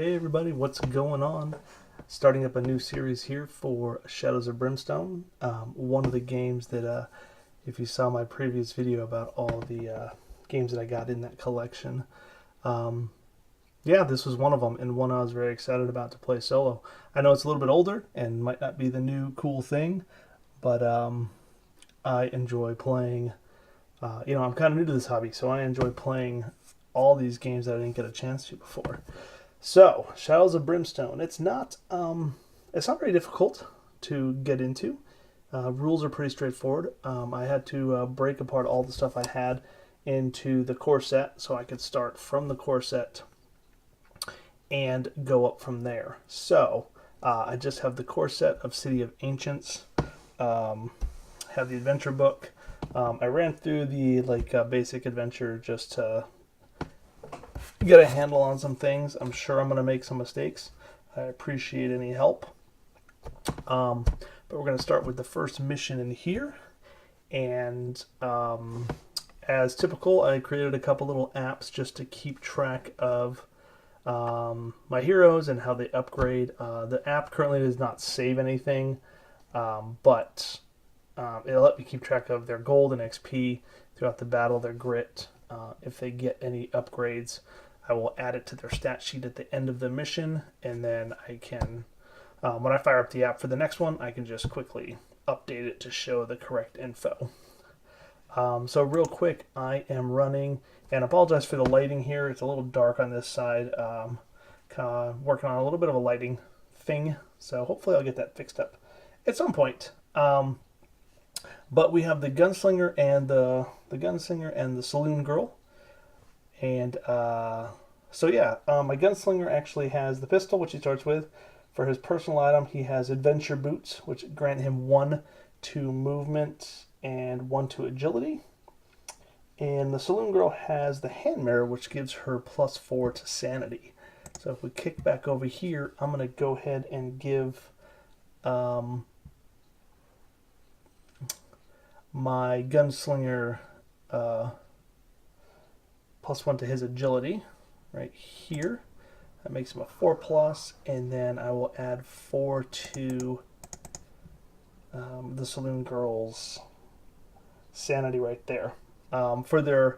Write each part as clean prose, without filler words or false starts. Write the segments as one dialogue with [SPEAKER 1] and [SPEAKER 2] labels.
[SPEAKER 1] Hey everybody, what's going on? Starting up a new series here for Shadows of Brimstone. One of the games that, if you saw my previous video about all the games that I got in that collection, yeah, this was one of them, and one I was very excited about to play solo. I know it's a little bit older and might not be the new cool thing, but I enjoy playing. I'm kind of new to this hobby, so I enjoy playing all these games that I didn't get a chance to before. So, Shadows of Brimstone. It's not very difficult to get into. Rules are pretty straightforward. I had to break apart all the stuff I had into the core set, so I could start from the core set and go up from there. So, I just have the core set of City of Ancients. Have the adventure book. I ran through the basic adventure just to get a handle on some things. I'm sure I'm going to make some mistakes. I appreciate any help. But we're going to start with the first mission in here. And as typical, I created a couple little apps just to keep track of my heroes and how they upgrade. The app currently does not save anything, but it'll let me keep track of their gold and XP throughout the battle, their grit. If they get any upgrades, I will add it to their stat sheet at the end of the mission, and then I can, when I fire up the app for the next one, I can just quickly update it to show the correct info. So real quick, I am running, and I apologize for the lighting here. It's a little dark on this side. Working on a little bit of a lighting thing, so hopefully I'll get that fixed up at some point. But we have the gunslinger and the saloon girl, and so yeah, my gunslinger actually has the pistol, which he starts with. For his personal item, he has adventure boots, which grant him 1 to movement and 1 to agility. And the saloon girl has the hand mirror, which gives her +4 to sanity. So if we kick back over here, I'm going to go ahead and give my gunslinger +1 to his agility right here. That makes him a 4+, and then I will add 4 to the saloon girl's sanity right there. For their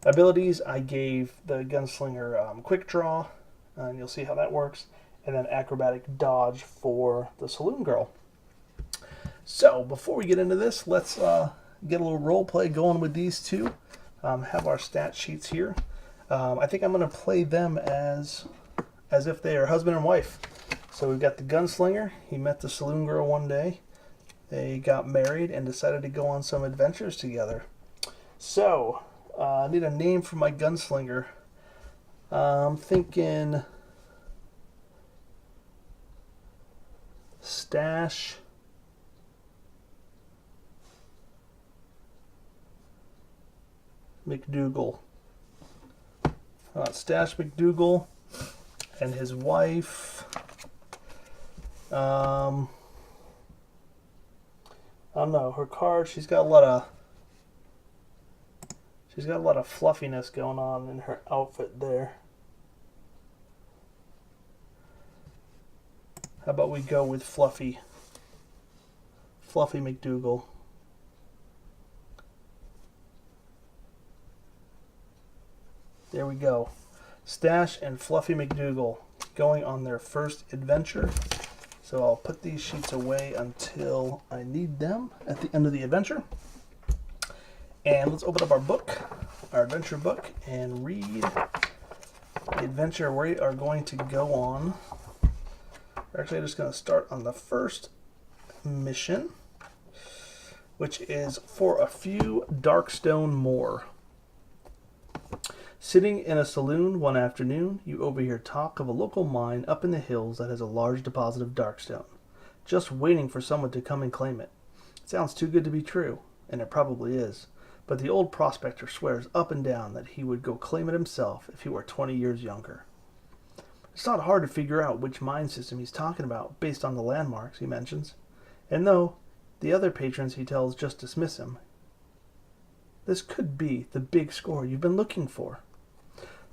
[SPEAKER 1] abilities, I gave the gunslinger quick draw, and you'll see how that works, and then acrobatic dodge for the saloon girl. So, before we get into this, let's get a little role play going with these two. Have our stat sheets here. I think I'm going to play them as if they are husband and wife. So we've got the gunslinger. He met the saloon girl one day. They got married and decided to go on some adventures together. So, I need a name for my gunslinger. I'm thinking Stash McDoogal. Stash McDoogal and his wife. I don't know, her card. She's got a lot of fluffiness going on in her outfit there. How about we go with Fluffy McDoogal. There we go. Stash and Fluffy McDoogal going on their first adventure. So I'll put these sheets away until I need them at the end of the adventure. And let's open up our book, our adventure book, and read the adventure we are going to go on. We're actually just going to start on the first mission, which is for a few darkstone more. Sitting in a saloon one afternoon, you overhear talk of a local mine up in the hills that has a large deposit of darkstone, just waiting for someone to come and claim it. It sounds too good to be true, and it probably is, but the old prospector swears up and down that he would go claim it himself if he were 20 years younger. It's not hard to figure out which mine system he's talking about based on the landmarks he mentions, and though the other patrons he tells just dismiss him, this could be the big score you've been looking for.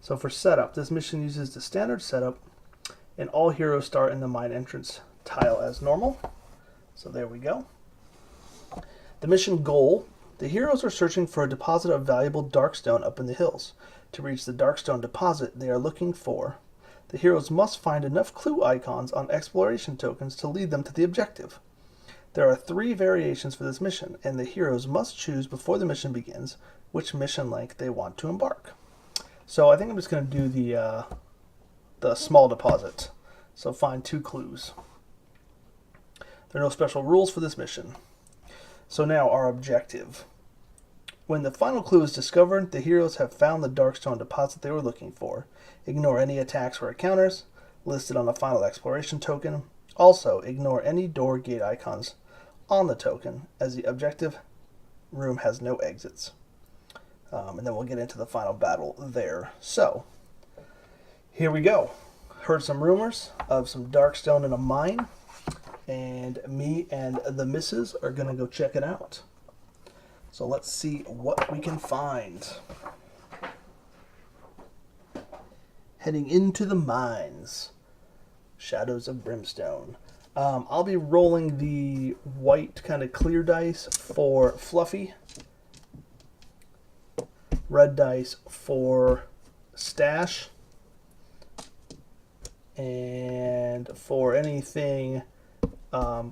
[SPEAKER 1] So for setup, this mission uses the standard setup and all heroes start in the mine entrance tile as normal. So there we go. The mission goal: the heroes are searching for a deposit of valuable darkstone up in the hills. To reach the darkstone deposit they are looking for, the heroes must find enough clue icons on exploration tokens to lead them to the objective. There are 3 variations for this mission, and the heroes must choose before the mission begins which mission length they want to embark. So I think I'm just going to do the small deposit. So find 2 clues. There are no special rules for this mission. So now our objective. When the final clue is discovered, the heroes have found the darkstone deposit they were looking for. Ignore any attacks or encounters listed on the final exploration token. Also, ignore any door gate icons on the token, as the objective room has no exits. And then we'll get into the final battle there. So, here we go. Heard some rumors of some darkstone in a mine, and me and the missus are going to go check it out. So let's see what we can find. Heading into the mines. Shadows of Brimstone. I'll be rolling the white kind of clear dice for Fluffy. Red dice for Stash. And for anything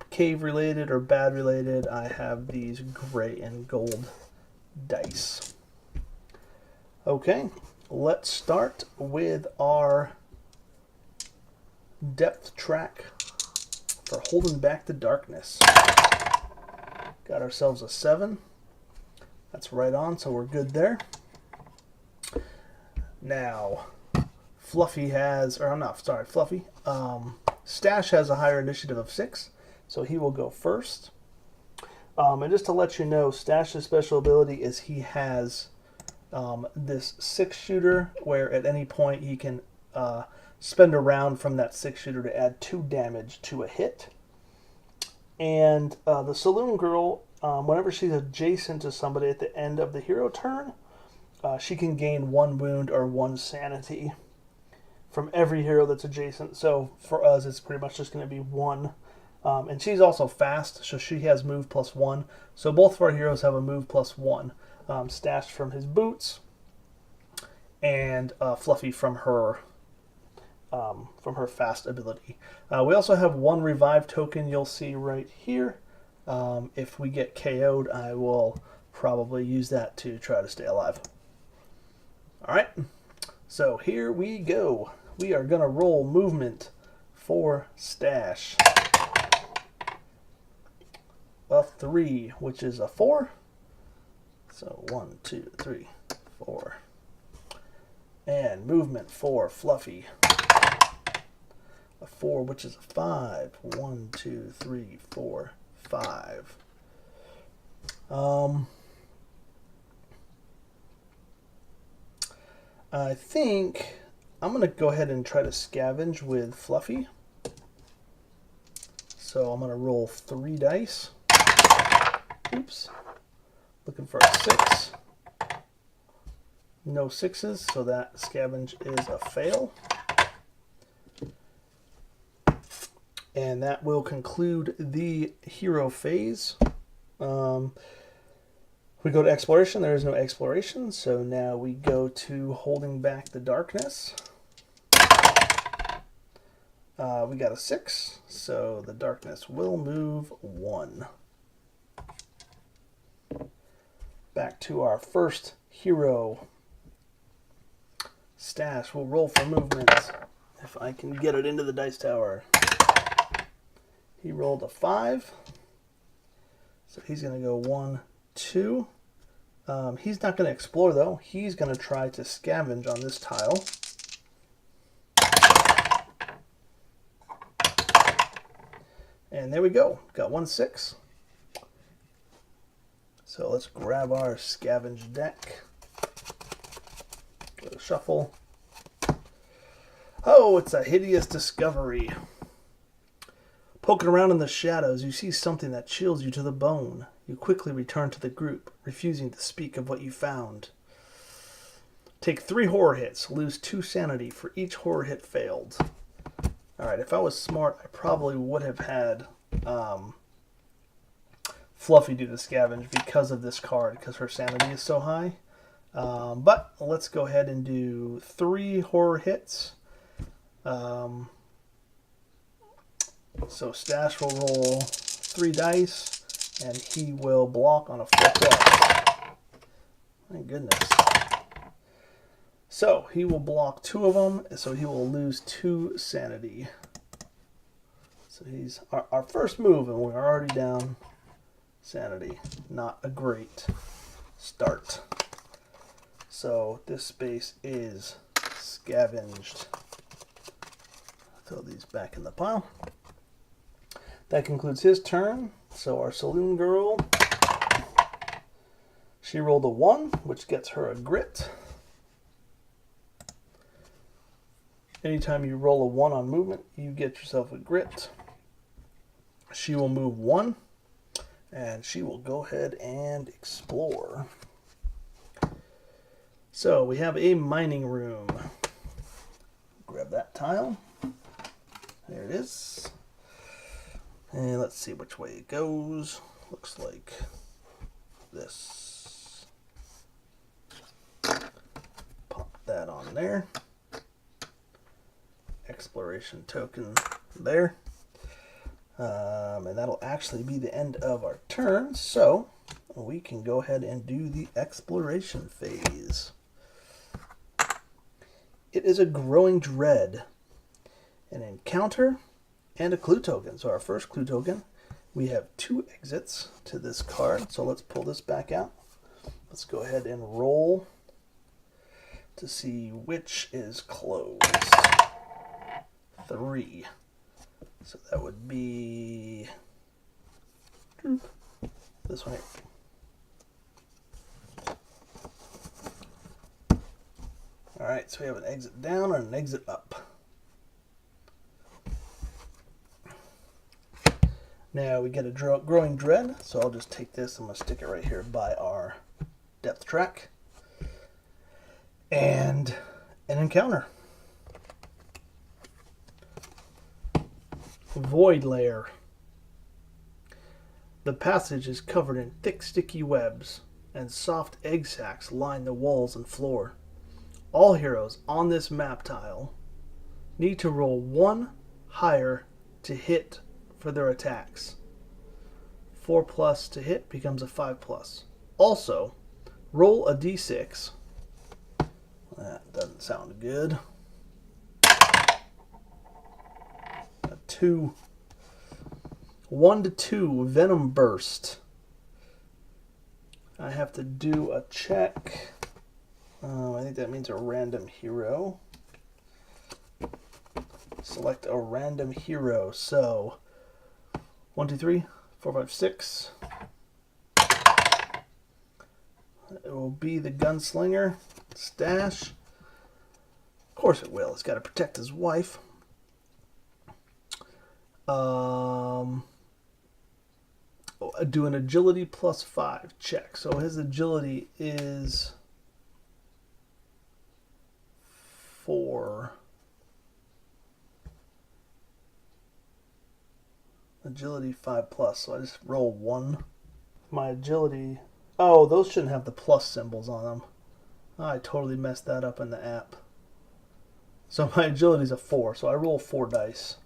[SPEAKER 1] cave related or bad related, I have these gray and gold dice. Okay, let's start with our depth track for holding back the darkness. Got ourselves a 7. That's right on, so we're good there. Now, Fluffy has, or I'm not, sorry, Fluffy. Stash has a higher initiative of 6, so he will go first. And just to let you know, Stash's special ability is he has this 6-shooter where at any point he can spend a round from that 6-shooter to add 2 damage to a hit. And the Saloon Girl, whenever she's adjacent to somebody at the end of the hero turn, she can gain 1 wound or 1 sanity from every hero that's adjacent. So for us, it's pretty much just going to be 1. And she's also fast, so she has move +1. So both of our heroes have a move +1, stashed from his boots, and Fluffy from her fast ability. We also have 1 revive token you'll see right here. If we get KO'd, I will probably use that to try to stay alive. Alright, so here we go. We are going to roll movement for Stash. A 3, which is a 4. So 1, 2, 3, 4. And movement for Fluffy. A 4, which is a 5. 1, 2, 3, 4, 5. I think I'm going to go ahead and try to scavenge with Fluffy. So I'm going to roll 3 dice. Oops. Looking for a 6. No 6s, so that scavenge is a fail. And that will conclude the hero phase. We go to exploration. There is no exploration, so now we go to holding back the darkness. We got a 6, so the darkness will move 1. Back to our first hero. Stash will roll for movement. If I can get it into the dice tower. He rolled a 5. So he's going to go 1, 2. He's not going to explore, though. He's going to try to scavenge on this tile. And there we go. Got 1 6. So let's grab our scavenge deck. Go to shuffle. Oh, it's a hideous discovery. Poking around in the shadows, you see something that chills you to the bone. You quickly return to the group, refusing to speak of what you found. Take 3 horror hits. Lose 2 sanity for each horror hit failed. Alright, if I was smart, I probably would have had Fluffy do the scavenge because of this card, because her sanity is so high. But let's go ahead and do 3 horror hits. So Stash will roll 3 dice, and he will block on a 4+. My goodness. So he will block 2 of them, so he will lose 2 sanity. So he's our first move, and we're already down sanity. Not a great start. So this space is scavenged. Throw these back in the pile. That concludes his turn. So our saloon girl, she rolled a 1, which gets her a grit. Anytime you roll a 1 on movement, you get yourself a grit. She will move 1, and she will go ahead and explore. So we have a mining room. Grab that tile. There it is. And let's see which way it goes. Looks like this. Pop that on there. Exploration token there. And that'll actually be the end of our turn. So we can go ahead and do the exploration phase. It is a growing dread, an encounter, and a clue token. So our first clue token, we have 2 exits to this card. So let's pull this back out. Let's go ahead and roll to see which is closed. 3. So that would be this one here. Alright, so we have an exit down and an exit up. Now we get a growing dread, so I'll just take this, I'm going to stick it right here by our depth track. And an encounter. Void Lair. The passage is covered in thick, sticky webs, and soft egg sacs line the walls and floor. All heroes on this map tile need to roll 1 higher to hit for their attacks. 4+ to hit becomes a 5+. Also, roll a d6. That doesn't sound good. A 2. 1 to 2, Venom Burst. I have to do a check. I think that means a random hero. Select a random hero. So 1, 2, 3, 4, 5, 6. It will be the gunslinger. Stash. Of course it will. It's got to protect his wife. Do an agility +5 check. So his agility is 4. Agility 5+. So I just roll 1. My agility. Oh, those shouldn't have the plus symbols on them. I totally messed that up in the app. So my agility is a 4. So I roll 4 dice.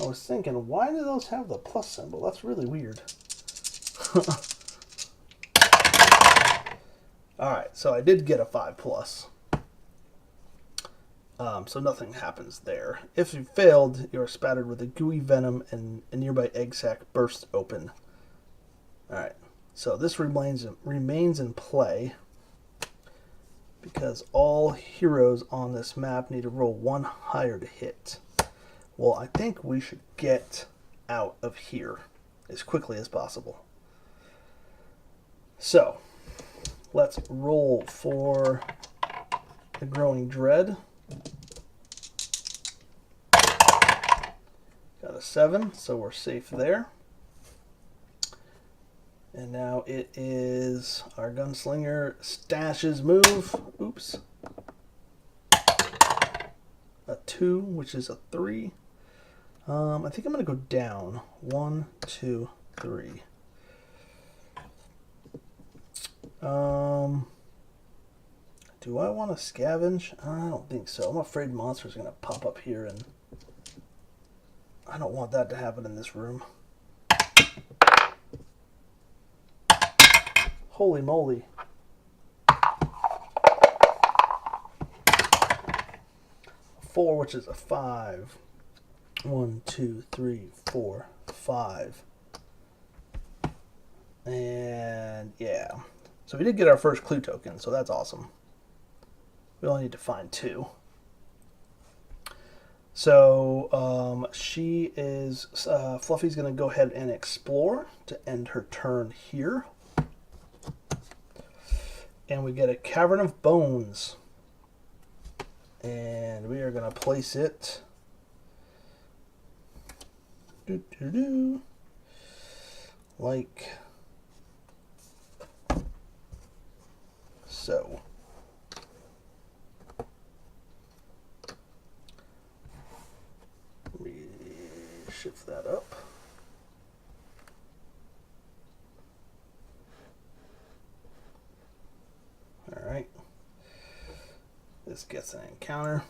[SPEAKER 1] I was thinking, why do those have the plus symbol? That's really weird. Alright, so I did get a 5+. So nothing happens there. If you failed, you're spattered with a gooey venom and a nearby egg sac bursts open. Alright, so this remains in play because all heroes on this map need to roll 1 higher to hit. Well, I think we should get out of here as quickly as possible. So, let's roll for the growing dread. Got a 7, so we're safe there. And now it is our gunslinger Stash's move. Oops. a 2, which is a 3. I think I'm going to go down. 1, 2, 3. Do I want to scavenge? I don't think so. I'm afraid monsters are going to pop up here, and I don't want that to happen in this room. Holy moly. 4, which is a 5. 1, 2, 3, 4, 5. And yeah. So we did get our first clue token, so that's awesome. We only need to find 2. So Fluffy's going to go ahead and explore to end her turn here. And we get a Cavern of Bones. And we are going to place it like so. Let me shift that up. All right. This gets an encounter.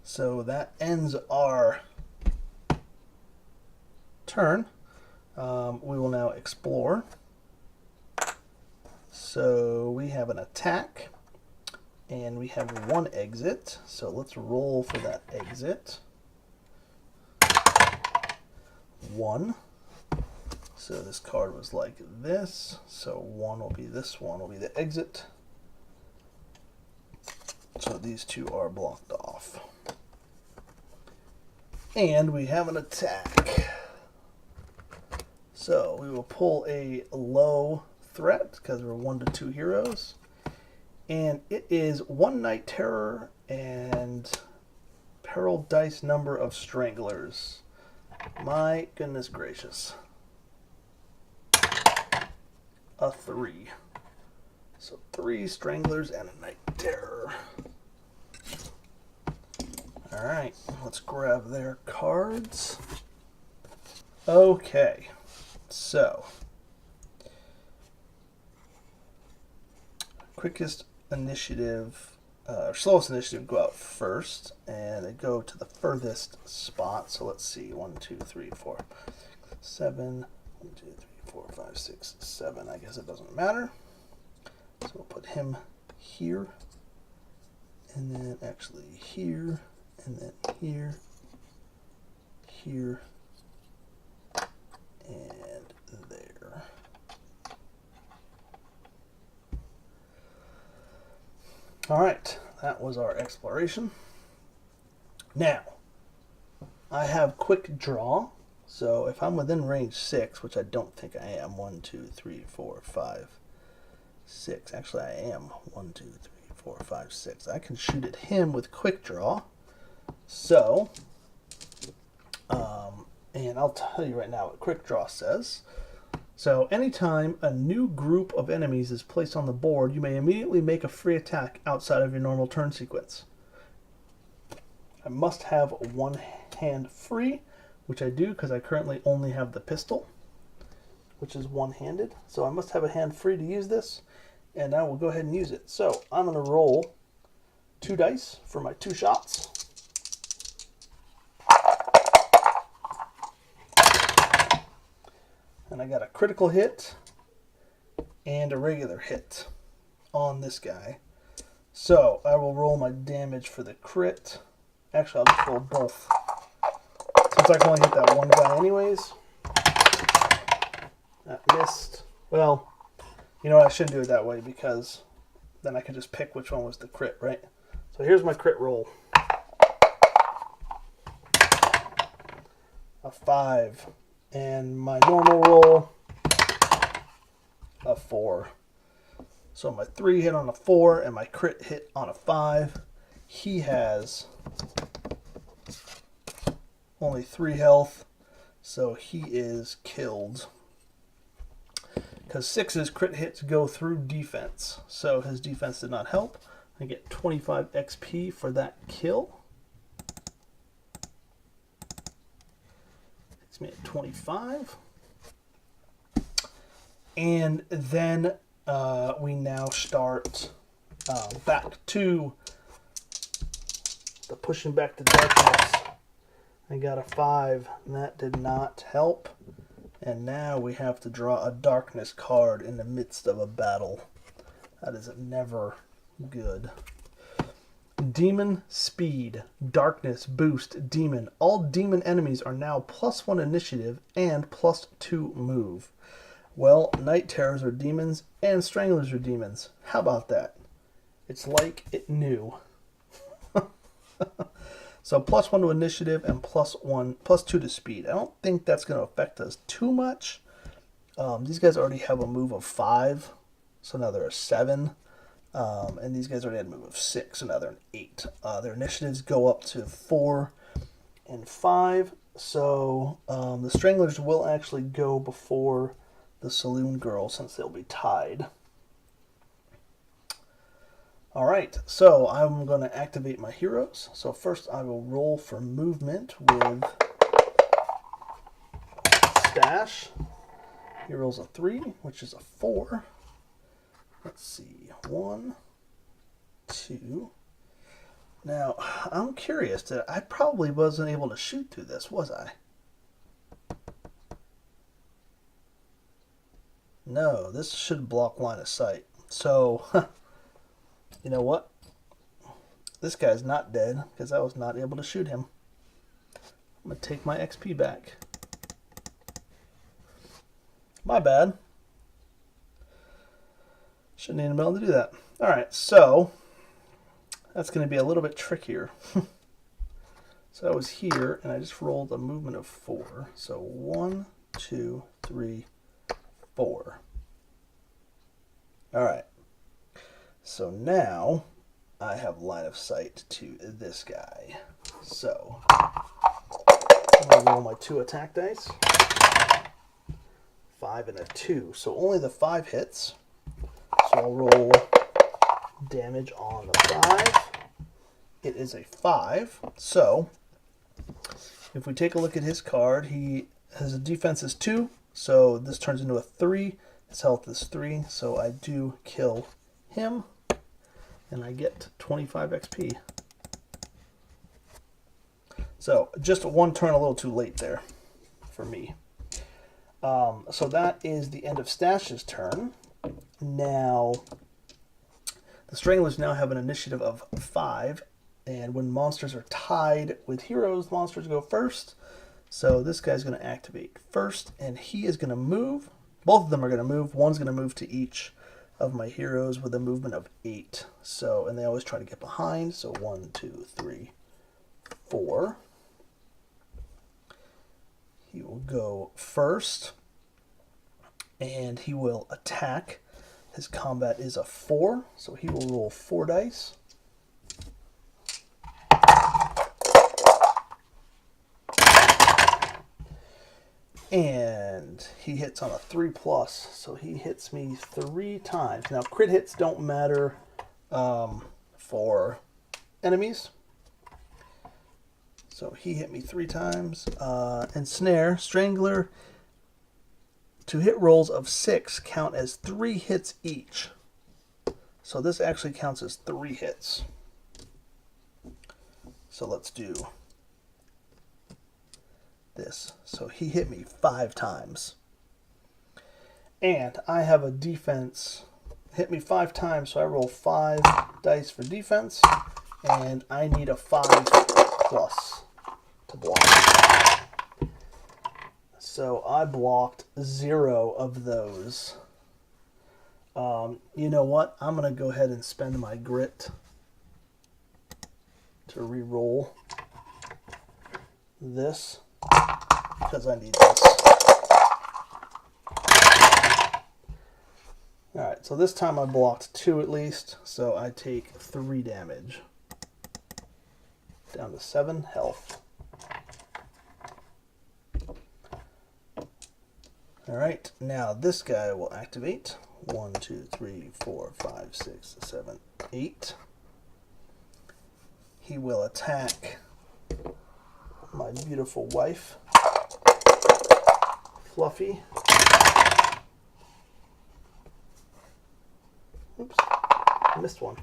[SPEAKER 1] So that ends our turn. We will now explore. So we have an attack, and we have 1 exit. So let's roll for that exit. 1. So this card was like this. So 1 will be this, 1 will be the exit. So these 2 are blocked off. And we have an attack. So we will pull a low threat because we're 1 to 2 heroes. And it is 1 Night Terror and peril dice number of Stranglers. My goodness gracious. A 3. So 3 Stranglers and a Night Terror. Alright, let's grab their cards. Okay, so quickest initiative, slowest initiative go out first, and they go to the furthest spot. So let's see, 1, 2, 3, 4, 7, 1, 2, 3, 4, 5, 6, 7. I guess it doesn't matter. So we'll put him here, and then actually here, and then here, here, and there. All right, that was our exploration. Now, I have quick draw, so if I'm within range 6, which I don't think I am, 1, 2, 3, 4, 5, 6. Actually, I am 1, 2, 3, 4, 5, 6. I can shoot at him with quick draw. So, and I'll tell you right now what quick draw says. So anytime a new group of enemies is placed on the board, you may immediately make a free attack outside of your normal turn sequence. I must have 1 hand free, which I do because I currently only have the pistol, which is one-handed. So I must have a hand free to use this, and I will go ahead and use it. So I'm going to roll 2 dice for my 2 shots. And I got a critical hit and a regular hit on this guy. So I will roll my damage for the crit. Actually, I'll just roll both, since I can only hit that 1 guy anyways. That missed. Well, you know what? I shouldn't do it that way, because then I can just pick which one was the crit, right? So here's my crit roll. A 5. And my normal roll, a 4. So my 3 hit on a 4 and my crit hit on a 5. He has only 3 health, so he is killed. because 6's crit hits go through defense. So his defense did not help. I get 25 XP for that kill. It's me at 25. And then we now start back to the pushing back to darkness. I got a 5, and that did not help. And now we have to draw a darkness card in the midst of a battle. That is never good. Demon speed, darkness boost, demon. All demon enemies are now +1 initiative and +2 move. Well, night terrors are demons and stranglers are demons. How about that? It's like it knew. So +1 to initiative and +2 to speed. I don't think that's going to affect us too much. These guys already have a move of 5, so now they're a 7. And these guys already had a move of 6, so now they're an 8. Their initiatives go up to 4 and 5. So the stranglers will actually go before the saloon girl since they'll be tied. Alright, so I'm going to activate my heroes. So first I will roll for movement with Stash. He rolls a 3, which is a 4. Let's see, 1, 2. Now, I'm curious, that I probably wasn't able to shoot through this, was I? No, this should block line of sight. So, you know what? This guy's not dead because I was not able to shoot him. I'm going to take my XP back. My bad. Shouldn't even been able to do that. Alright, so that's going to be a little bit trickier. So I was here and I just rolled a movement of 4. So 1, 2, 3, 4. Alright. So now I have line of sight to this guy. So I'm going to roll my 2 attack dice. 5 and a 2. So only the 5 hits. So I'll roll damage on the 5. It is a 5. So if we take a look at his card, his defense is 2. So this turns into a 3. His health is 3. So I do kill him. And I get 25 XP. So just one turn a little too late there for me. So that is the end of Stash's turn. Now, the Stranglers now have an initiative of 5. And when monsters are tied with heroes, monsters go first. So this guy's going to activate first. And he is going to move. Both of them are going to move. One's going to move to each of my heroes with a movement of 8. So, and they always try to get behind. So 1, 2, 3, 4. He will go first. And he will attack. His combat is a 4. So he will roll 4 dice. And he hits on a 3+, so he hits me 3 times. Now, crit hits don't matter for enemies. So he hit me 3 times. And Snare, Strangler, to hit rolls of 6 count as 3 hits each. So this actually counts as 3 hits. So let's do this. So he hit me 5 times. And I have a defense. Hit me 5 times, so I roll 5 dice for defense. And I need a 5+ to block. So I blocked 0 of those. You know what? I'm going to go ahead and spend my grit to re-roll this. Because I need this. Alright, so this time I blocked 2 at least, so I take 3 damage. Down to 7 health. Alright, now this guy will activate. 1, 2, 3, 4, 5, 6, 7, 8. He will attack my beautiful wife, Fluffy. Oops, I missed one.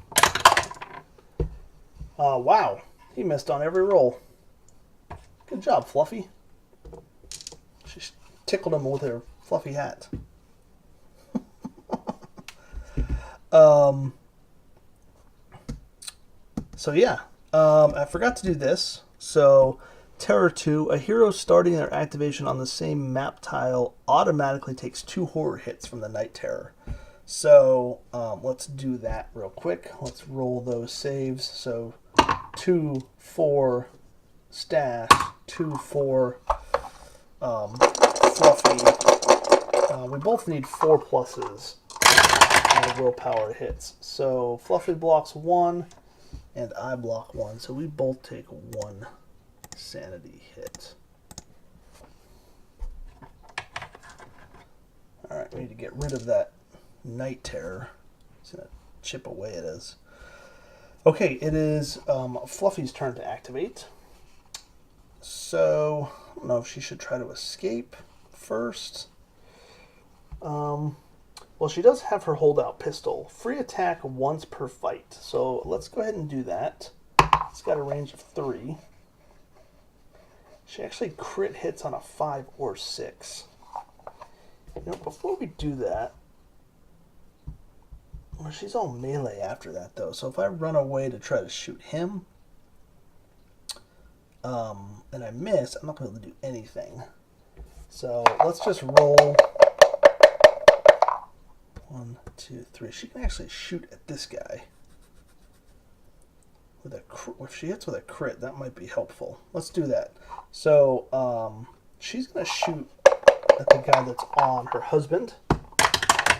[SPEAKER 1] Wow, he missed on every roll. Good job, Fluffy. She tickled him with her fluffy hat. So yeah, I forgot to do this. So Terror 2, a hero starting their activation on the same map tile automatically takes 2 horror hits from the Night Terror. So let's do that real quick. Let's roll those saves. So 2, 4, stash, 2, 4, Fluffy. We both need 4 pluses on the willpower hits. So Fluffy blocks 1 and I block 1. So we both take 1 sanity hit. Alright, we need to get rid of that Night Terror. It's going to chip away at us. Okay, it is Fluffy's turn to activate. So, I don't know if she should try to escape first. Well, she does have her holdout pistol. Free attack once per fight. So let's go ahead and do that. It's got a range of 3. She actually crit hits on a 5 or 6. You know, before we do that, well, she's all melee after that, though. So if I run away to try to shoot him, and I miss, I'm not going to be able to do anything. So let's just roll. 1, 2, 3. She can actually shoot at this guy with a if she hits with a crit, that might be helpful. Let's do that. So she's going to shoot at the guy that's on her husband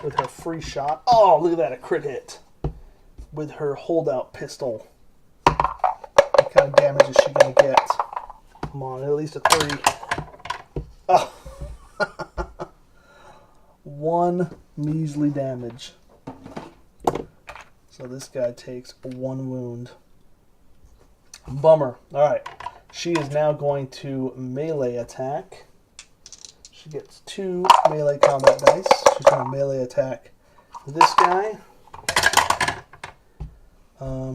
[SPEAKER 1] with her free shot. Oh, look at that, a crit hit with her holdout pistol. What kind of damage is she going to get? Come on, at least a 3. Oh. 1 measly damage. So this guy takes 1 wound. Bummer. Alright. She is now going to melee attack. She gets 2 melee combat dice. She's going to melee attack this guy.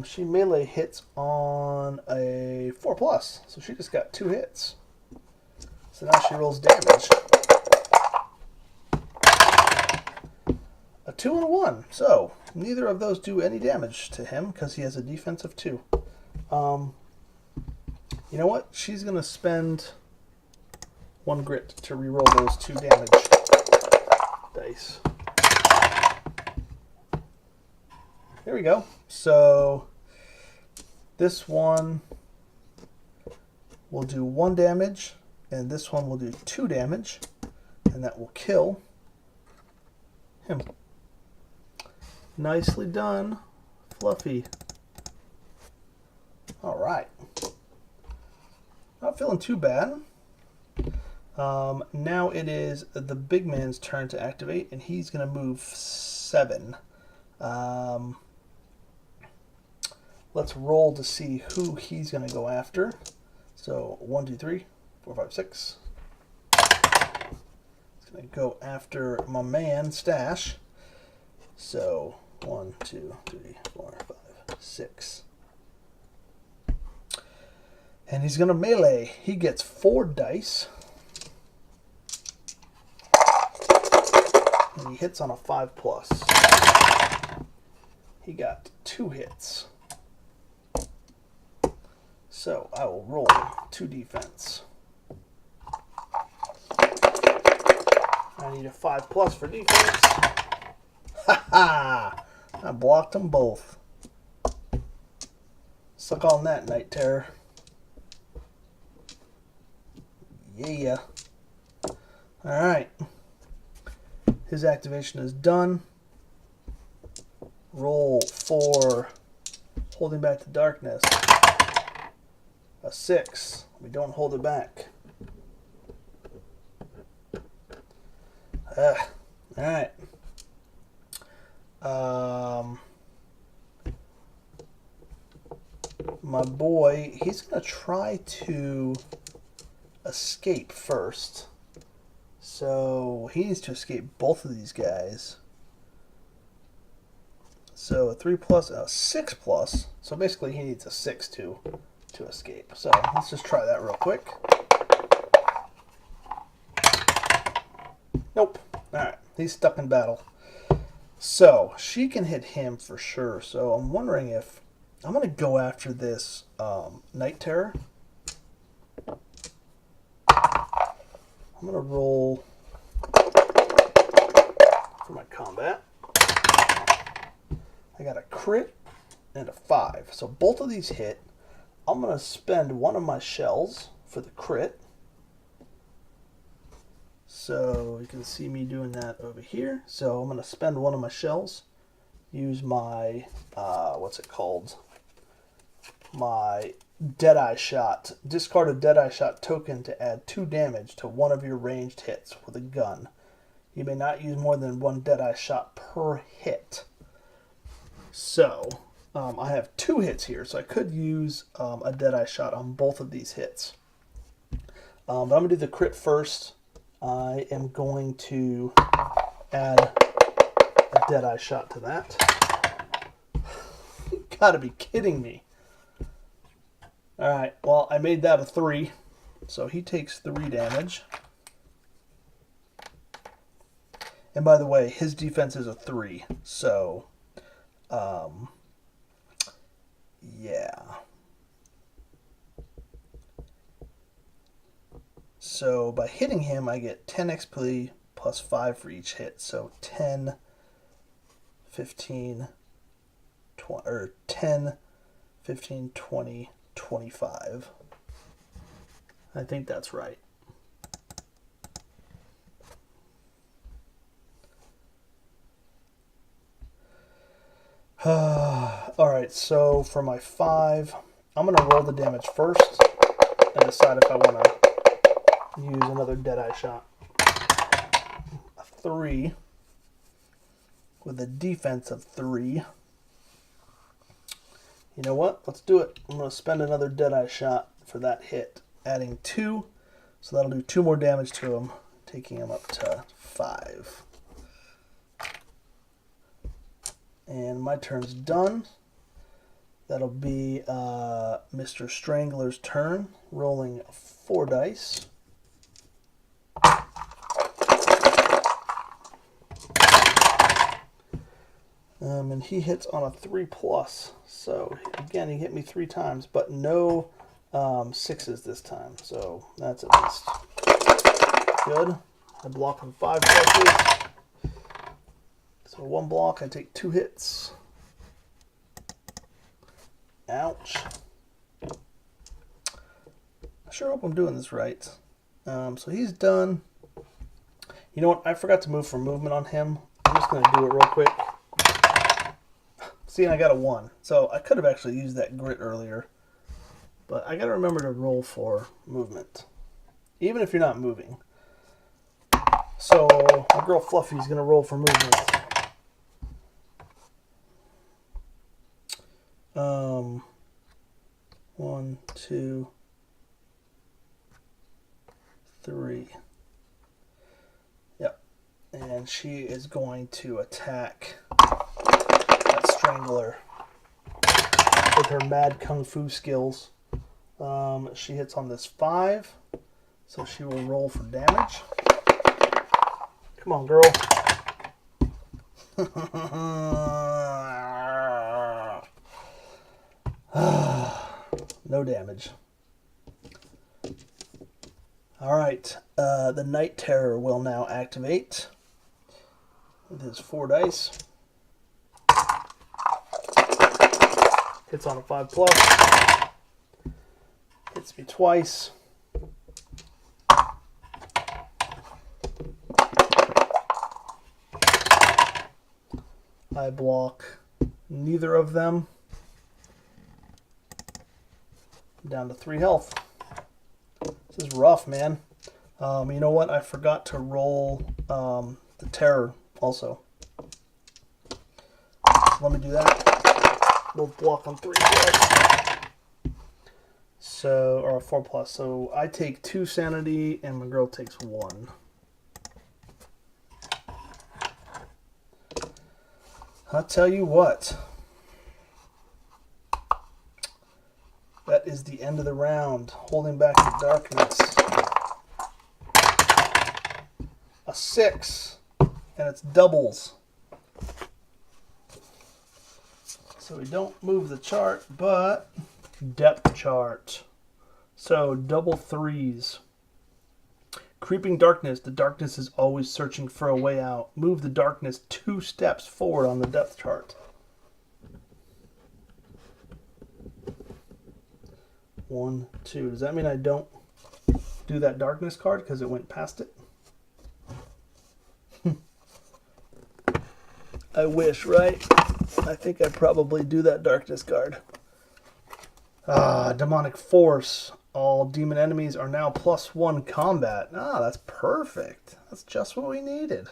[SPEAKER 1] She melee hits on a 4+, so she just got 2 hits. So now she rolls damage. A 2 and a 1. So neither of those do any damage to him because he has a defense of 2. You know what? She's going to spend 1 grit to reroll those 2 damage dice. There we go. So this one will do 1 damage, and this one will do 2 damage, and that will kill him. Nicely done, Fluffy. All right. Not feeling too bad. Now it is the big man's turn to activate, and he's going to move 7. Let's roll to see who he's going to go after. So 1, 2, 3, 4, 5, 6. He's going to go after my man, Stash. So 1, 2, 3, 4, 5, 6. And he's going to melee. He gets 4 dice. And he hits on a 5+. He got 2 hits. So I will roll 2 defense. I need a 5+ for defense. Ha ha! I blocked them both. Suck on that, Night Terror. Yeah. Alright. His activation is done. Roll for holding back the darkness. A 6. We don't hold it back. Alright. My boy, he's going to try to escape first. So he needs to escape both of these guys. So a 3+, a 6+. So basically he needs a 6 to escape. So let's just try that real quick. Nope. Alright, he's stuck in battle. So she can hit him for sure. So I'm wondering if I'm going to go after this Night Terror. I'm going to roll for my combat. I got a crit and a 5. So both of these hit. I'm going to spend one of my shells for the crit. So you can see me doing that over here. So I'm going to spend one of my shells. Use my, what's it called? My Deadeye Shot. Discard a Deadeye Shot token to add 2 damage to one of your ranged hits with a gun. You may not use more than 1 Deadeye Shot per hit. So, I have 2 hits here, so I could use a Deadeye Shot on both of these hits. But I'm going to do the crit first. I am going to add a Deadeye Shot to that. You gotta be kidding me. Alright, well, I made that a 3. So he takes 3 damage. And by the way, his defense is a 3. So, yeah. So by hitting him, I get 10 XP plus 5 for each hit. So 10, 15, 20, or 10, 15, 20, 25. I think that's right. Alright, so for my 5, I'm going to roll the damage first and decide if I want to use another Deadeye Shot. A 3 with a defense of 3. You know what? Let's do it. I'm going to spend another Deadeye Shot for that hit, adding 2. So that'll do 2 more damage to him, taking him up to 5. And my turn's done. That'll be Mr. Strangler's turn, rolling 4 dice. And he hits on a 3+. So again, he hit me 3 times, but no 6s this time. So that's at least good. I block him 5 pluses. So 1 block, I take 2 hits. Ouch. I sure hope I'm doing this right. So he's done. You know what? I forgot to move for movement on him. I'm just going to do it real quick. See, I got a 1. So I could have actually used that grit earlier. But I got to remember to roll for movement. Even if you're not moving. So my girl Fluffy's going to roll for movement. 1, 2, 3. Yep. And she is going to attack that Strangler with her mad kung fu skills. She hits on this 5, so she will roll for damage. Come on, girl. No damage. Alright, the Night Terror will now activate with his 4 dice. Hits on a 5+. Hits me twice. I block neither of them. Down to 3 health. This is rough, man. You know what? I forgot to roll the terror also. So let me do that. We'll block on 3 plus. So, or 4 plus. So I take 2 sanity and my girl takes 1. I'll tell you what. That is the end of the round. Holding back the darkness. A 6. And it's doubles. So we don't move the chart, but depth chart. So double 3s. Creeping darkness. The darkness is always searching for a way out. Move the darkness 2 steps forward on the depth chart. 1, 2. Does that mean I don't do that darkness card because it went past it? I wish, right? I think I probably do that darkness card. Demonic Force. All demon enemies are now +1 combat. That's perfect. That's just what we needed.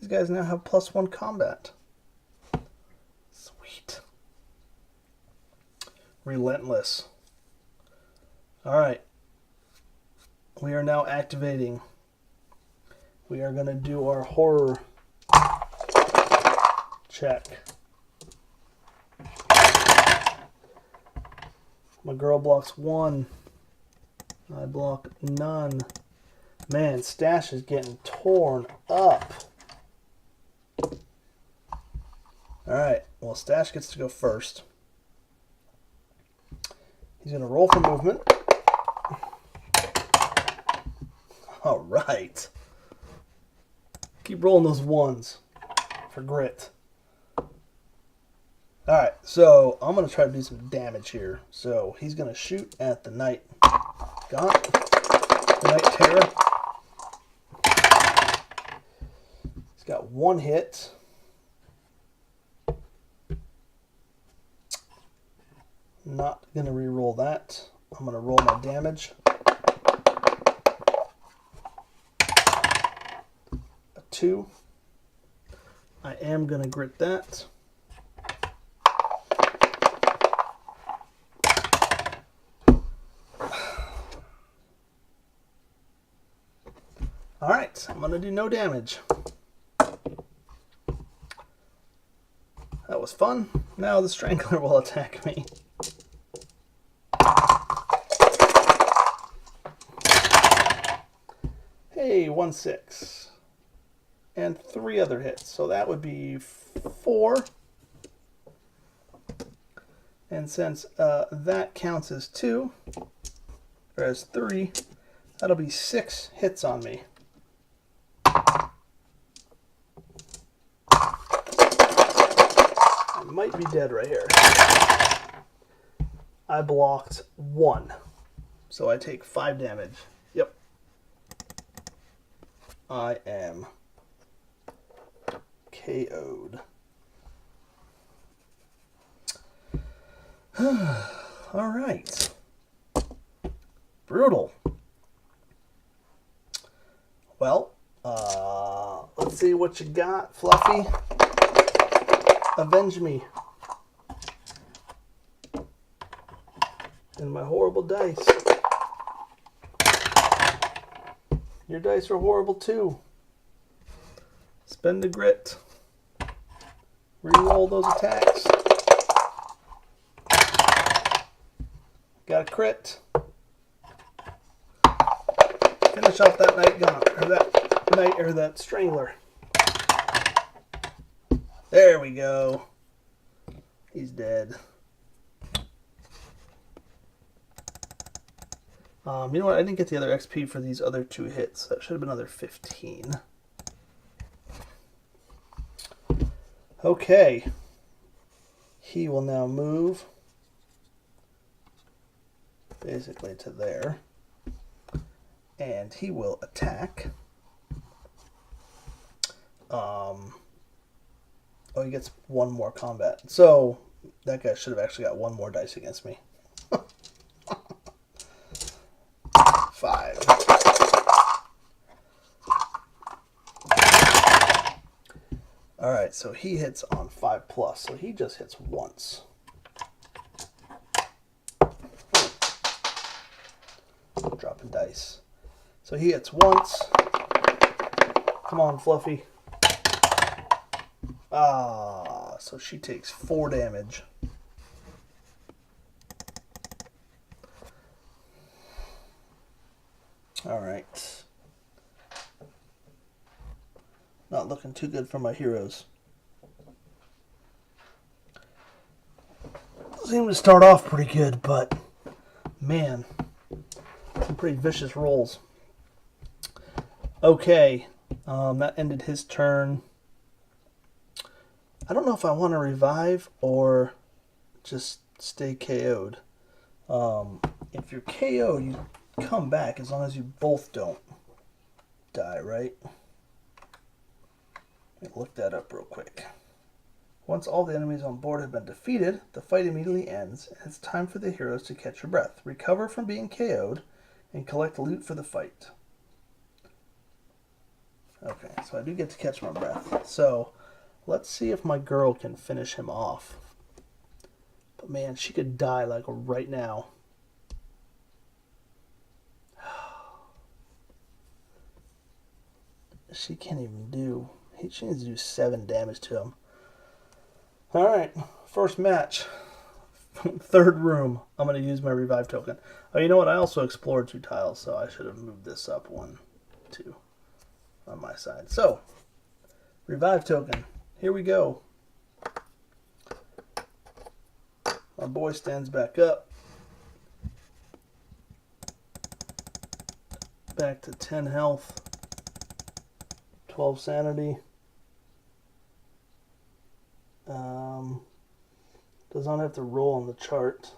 [SPEAKER 1] These guys now have +1 combat. Sweet. Relentless. Alright. We are now activating. We are going to do our horror check. My girl blocks 1. I block none. Man, Stash is getting torn up. Alright, well, Stash gets to go first. He's going to roll for movement. Alright. Keep rolling those 1s for grit. Alright, so I'm going to try to do some damage here. So he's going to shoot at the Night Gaunt, the Night Terror. He's got 1 hit. Not going to re-roll that. I'm going to roll my damage. A 2. I am going to grit that. Alright, I'm going to do no damage. That was fun. Now the Strangler will attack me. Hey, 1, 6. And 3 other hits. So that would be 4. And since that counts as 2, or as 3, that'll be 6 hits on me. I might be dead right here. I blocked 1. So I take 5 damage. Yep. I am KO'd. Alright. Brutal. Well, let's see what you got, Fluffy. Avenge me. And my horrible dice. Your dice are horrible too. Spend the grit. Reroll those attacks. Got a crit. Finish off that Night Gaunt, or that Strangler. There we go. He's dead. You know what? I didn't get the other XP for these other 2 hits. That should have been another 15. Okay. He will now move basically to there. And he will attack. Oh, he gets 1 more combat. So, that guy should have actually got 1 more dice against me. 5. Alright, so he hits on 5+, so he just hits once. Dropping dice. So he hits once. Come on, Fluffy. Ah, so she takes 4 damage. Alright. Not looking too good for my heroes. Seem to start off pretty good, but man, some pretty vicious rolls. Okay, that ended his turn. I don't know if I want to revive or just stay KO'd. If you're KO'd, you come back as long as you both don't die, right? Let me look that up real quick. Once all the enemies on board have been defeated, the fight immediately ends, and it's time for the heroes to catch your breath, recover from being KO'd, and collect loot for the fight. Okay, so I do get to catch my breath. So, let's see if my girl can finish him off. But man, she could die like right now. She can't even do... She needs to do 7 damage to him. Alright, first match. Third room. I'm going to use my revive token. Oh, you know what? I also explored 2 tiles, so I should have moved this up 1, 2 on my side. So, revive token. Here we go. My boy stands back up. Back to 10 health. 12 sanity. Does not have to roll on the chart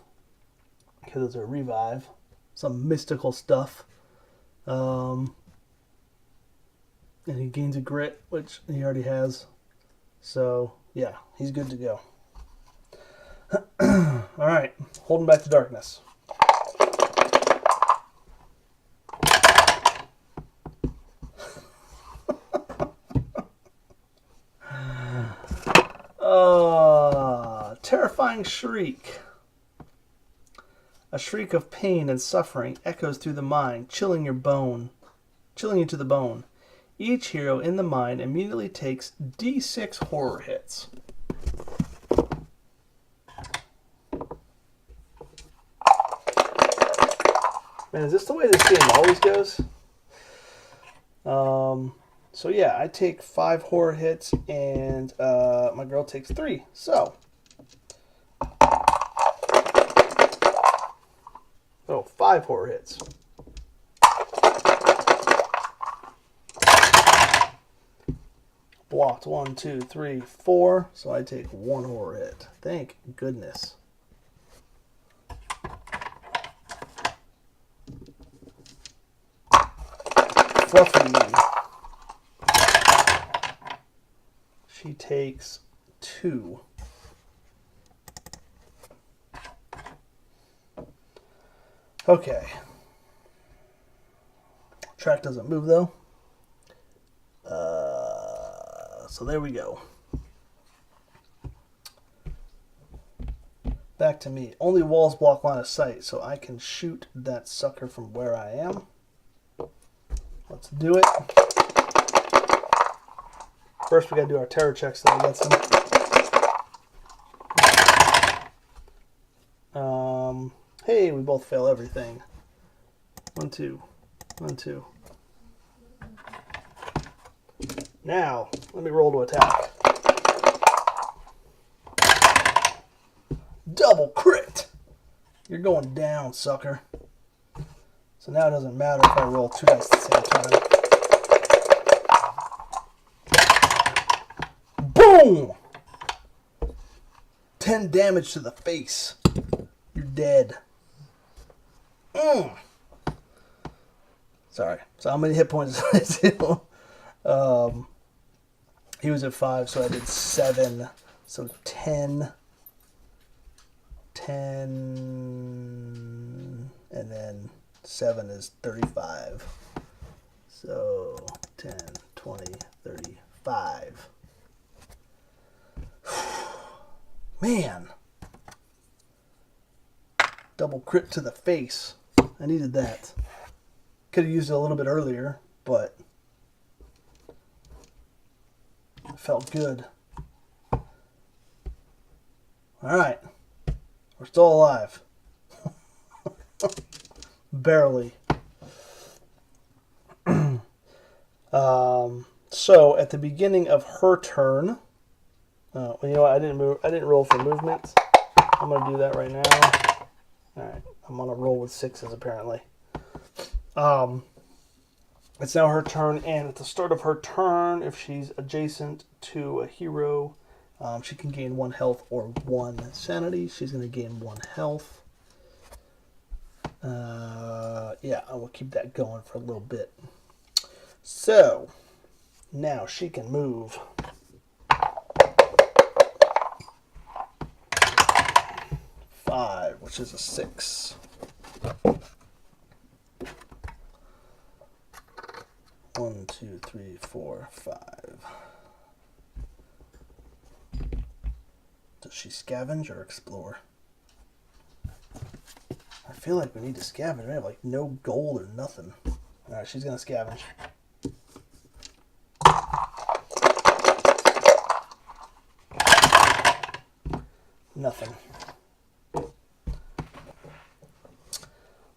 [SPEAKER 1] because it's a revive. Some mystical stuff. And he gains a grit, which he already has. So, yeah, he's good to go. Alright, holding back the darkness. Terrifying shriek. A shriek of pain and suffering echoes through the mine, chilling you to the bone. Each hero in the mine immediately takes D6 horror hits. Man, is this the way this game always goes? So yeah, I take 5 horror hits and my girl takes 3. So, 5 horror hits. Blocked 1, 2, 3, 4. So I take 1 horror hit. Thank goodness. Fluffy. She takes 2. Okay. Track doesn't move though. So there we go. Back to me. Only walls block line of sight, so I can shoot that sucker from where I am. Let's do it. First we gotta do our terror checks so that gets him. Hey, we both fail everything. 1, 2. 1, 2. Now, let me roll to attack. Double crit! You're going down, sucker. So now it doesn't matter if I roll 2 dice at the same time. Boom! 10 damage to the face. You're dead. Sorry. So how many hit points did I do? He was at 5, so I did 7. So 10. 10. And then 7 is 35. So 10, 20, 35. Man. Double crit to the face. I needed that. Could have used it a little bit earlier, but it felt good. Alright. We're still alive. Barely. So at the beginning of her turn, you know what? I didn't roll for movement. I'm gonna do that right now. All right, I'm on a roll with sixes apparently. It's now her turn, and at the start of her turn, if she's adjacent to a hero, she can gain 1 health or 1 sanity. She's gonna gain 1 health. Yeah, I will keep that going for a little bit. So now she can move. 5, which is a 6. 1, 2, 3, 4, 5. Does she scavenge or explore? I feel like we need to scavenge. We have like no gold or nothing. Alright, she's gonna scavenge. Nothing.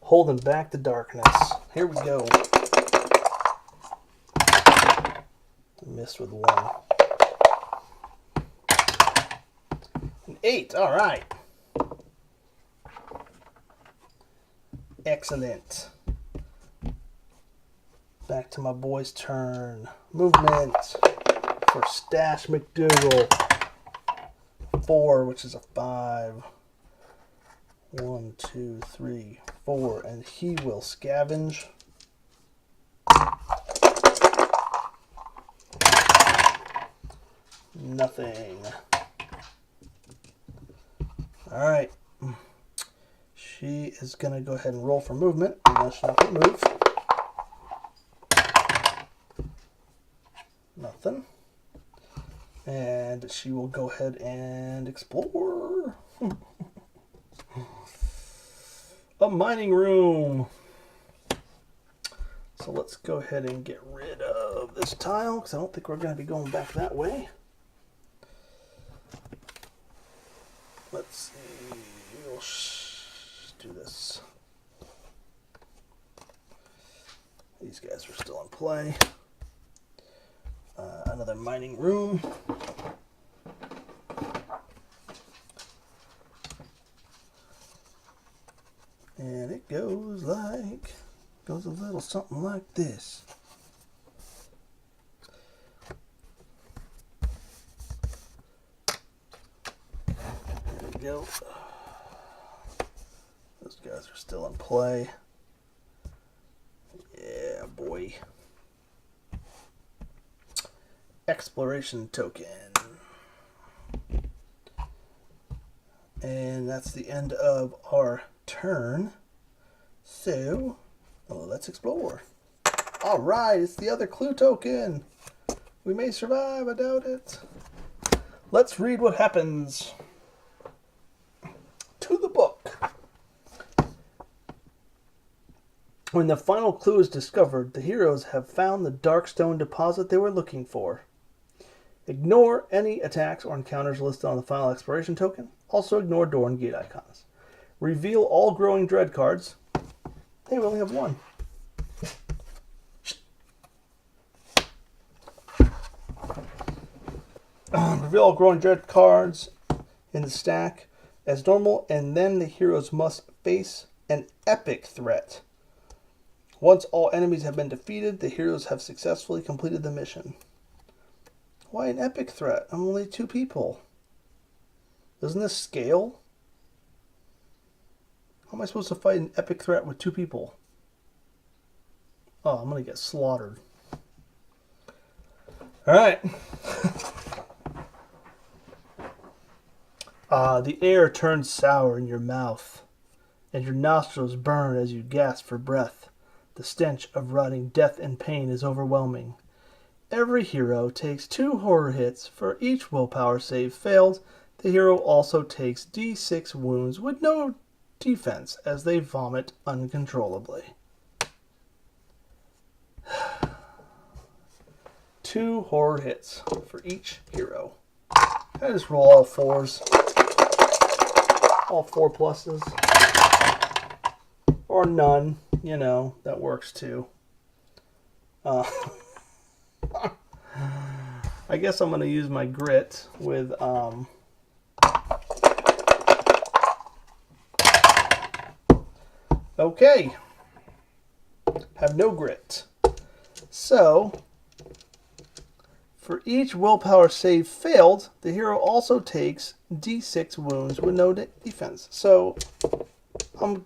[SPEAKER 1] Holding back the darkness. Here we go. I missed with 1. An 8. All right. Excellent. Back to my boy's turn. Movement for Stash McDoogal. 4, which is a 5. 1, 2, 3, 4, and he will scavenge. Nothing. All right. She is gonna go ahead and roll for movement. Unless she can move. Nothing. And she will go ahead and explore. A mining room. So let's go ahead and get rid of this tile, because I don't think we're going to be going back that way. Let's see. We'll do this. These guys are still in play. Another mining room. And it goes a little something like this. There we go. Those guys are still in play. Yeah, boy. Exploration token. And that's the end of our turn. So, let's explore. Alright, it's the other clue token. We may survive, I doubt it. Let's read what happens. To the book. When the final clue is discovered, the heroes have found the Darkstone deposit they were looking for. Ignore any attacks or encounters listed on the final exploration token. Also ignore door and gate icons. Reveal all Growing Dread cards. Hey, we only have 1. Reveal all Growing Dread cards in the stack as normal, and then the heroes must face an epic threat. Once all enemies have been defeated, the heroes have successfully completed the mission. Why an epic threat? I'm only 2 people. Doesn't this scale? How am I supposed to fight an epic threat with 2 people? Oh, I'm going to get slaughtered. Alright. The air turns sour in your mouth, and your nostrils burn as you gasp for breath. The stench of rotting death and pain is overwhelming. Every hero takes 2 horror hits. For each willpower save failed, the hero also takes D6 wounds with no defense as they vomit uncontrollably. 2 horror hits for each hero. I just roll all 4s. All 4 pluses. Or none. You know, that works too. I guess I'm going to use my grit with... Okay. Have no grit. So, for each willpower save failed, the hero also takes D6 wounds with no defense. So, I'm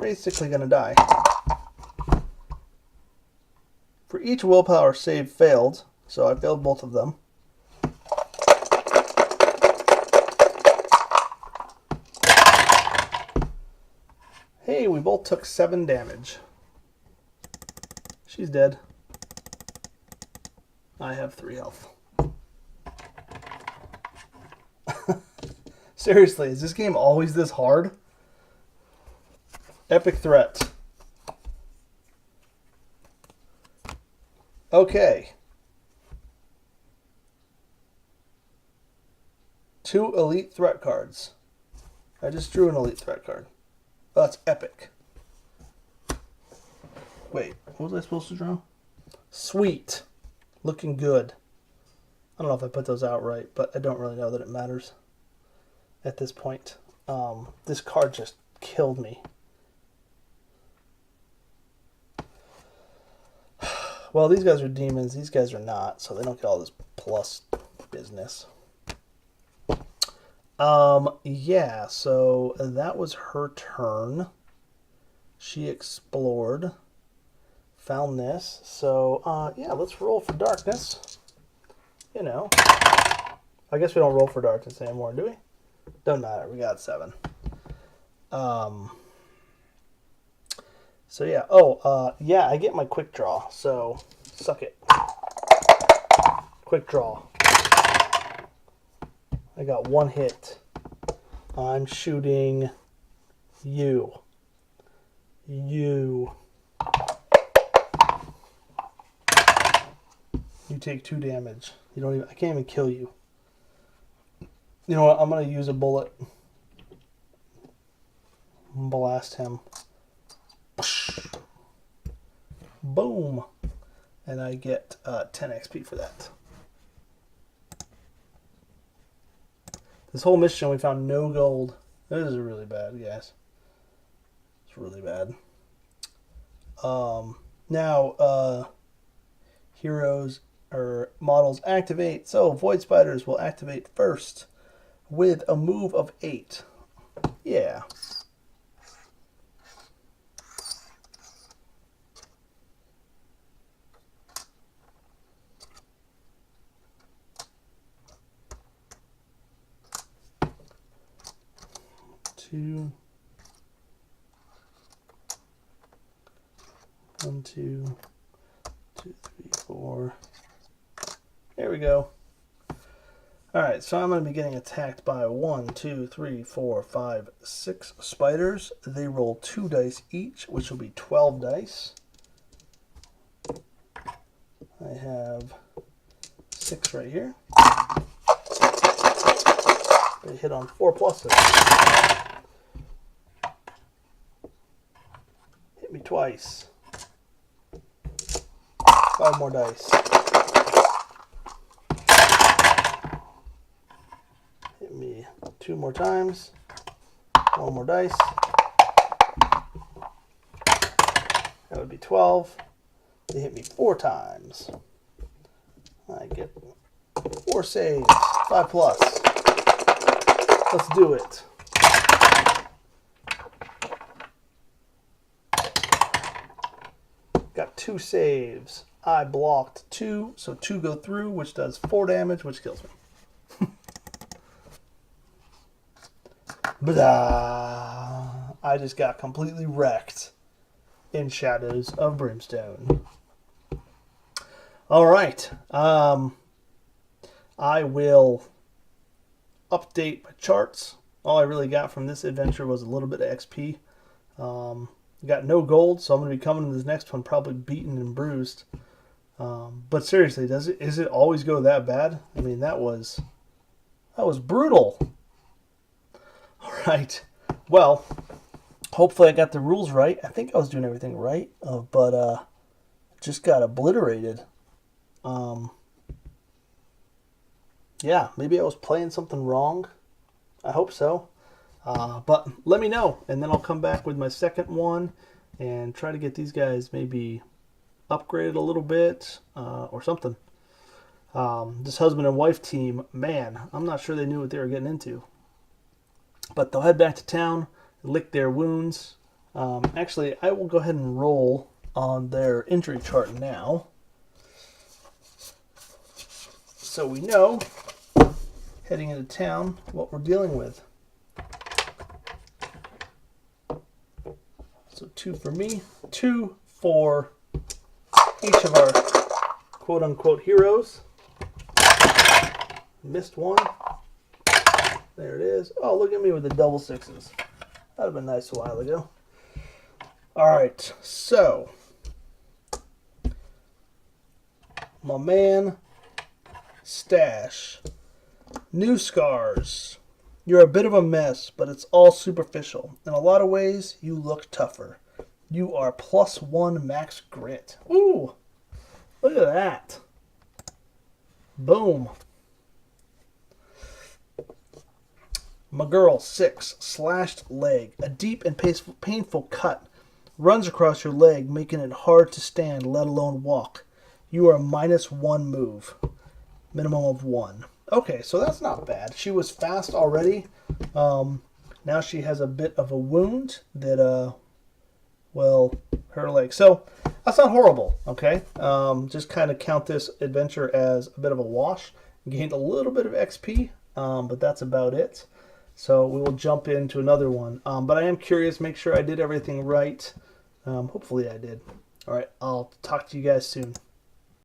[SPEAKER 1] basically going to die. For each willpower save failed, so I failed both of them. Hey, we both took 7 damage. She's dead. I have 3 health. Seriously, is this game always this hard? Epic threat. Okay. 2 elite threat cards. I just drew an elite threat card. Oh, that's epic. Wait, what was I supposed to draw? Sweet. Looking good. I don't know if I put those out right, but I don't really know that it matters at this point. This card just killed me. Well, these guys are demons. These guys are not, so they don't get all this plus business. Yeah, so that was her turn. She explored, found this. So, yeah, let's roll for darkness. You know, I guess we don't roll for darkness anymore, do we? Doesn't matter. We got 7. So, yeah. Oh, yeah, I get my quick draw. So, suck it. Quick draw. I got 1 hit. I'm shooting you. You. You take 2 damage. You don't even. I can't even kill you. You know what? I'm gonna use a bullet. Blast him. Boom. And I get 10 XP for that. This whole mission, we found no gold. This is really bad, guys. It's really bad. Now, heroes or models activate. So, Void Spiders will activate first with a move of 8. Yeah. Two. 1, 2, 2, 3, 4. There we go. Alright, so I'm going to be getting attacked by 1, 2, 3, 4, 5, 6 spiders. They roll 2 dice each, which will be 12 dice. I have 6 right here. They hit on 4 pluses. Hit me twice. 5 more dice. Hit me 2 more times. 1 more dice. That would be 12. They hit me 4 times. I get 4 saves. 5 plus. Let's do it. Got 2 saves. I blocked 2, so 2 go through, which does 4 damage, which kills me. Blah. I just got completely wrecked in Shadows of Brimstone. All right. I will update my charts. All I really got from this adventure was a little bit of XP. Got no gold, so I'm going to be coming to this next one probably beaten and bruised. But seriously, is it always go that bad? I mean, that was brutal. All right. Well, hopefully I got the rules right. I think I was doing everything right, but just got obliterated. Yeah, maybe I was playing something wrong. I hope so. But let me know, and then I'll come back with my second one and try to get these guys maybe upgraded a little bit or something. This husband and wife team, man, I'm not sure they knew what they were getting into. But they'll head back to town, lick their wounds. Actually, I will go ahead and roll on their injury chart now, so we know, heading into town, what we're dealing with. So 2 for me, 2 for each of our quote-unquote heroes. Missed one. There it is. Oh, look at me with the double sixes. That would have been nice a while ago. All right, so my man Stash. New scars. You're a bit of a mess, but it's all superficial. In a lot of ways, you look tougher. You are +1 max grit. Ooh, look at that. Boom. My girl, 6, slashed leg. A deep and painful cut runs across your leg, making it hard to stand, let alone walk. You are -1 move. Minimum of 1. Okay, so that's not bad. She was fast already. Now she has a bit of a wound that, well, her leg. So that's not horrible, okay? Just kind of count this adventure as a bit of a wash. Gained a little bit of XP, but that's about it. So we will jump into another one. But I am curious, make sure I did everything right. Hopefully I did. All right, I'll talk to you guys soon.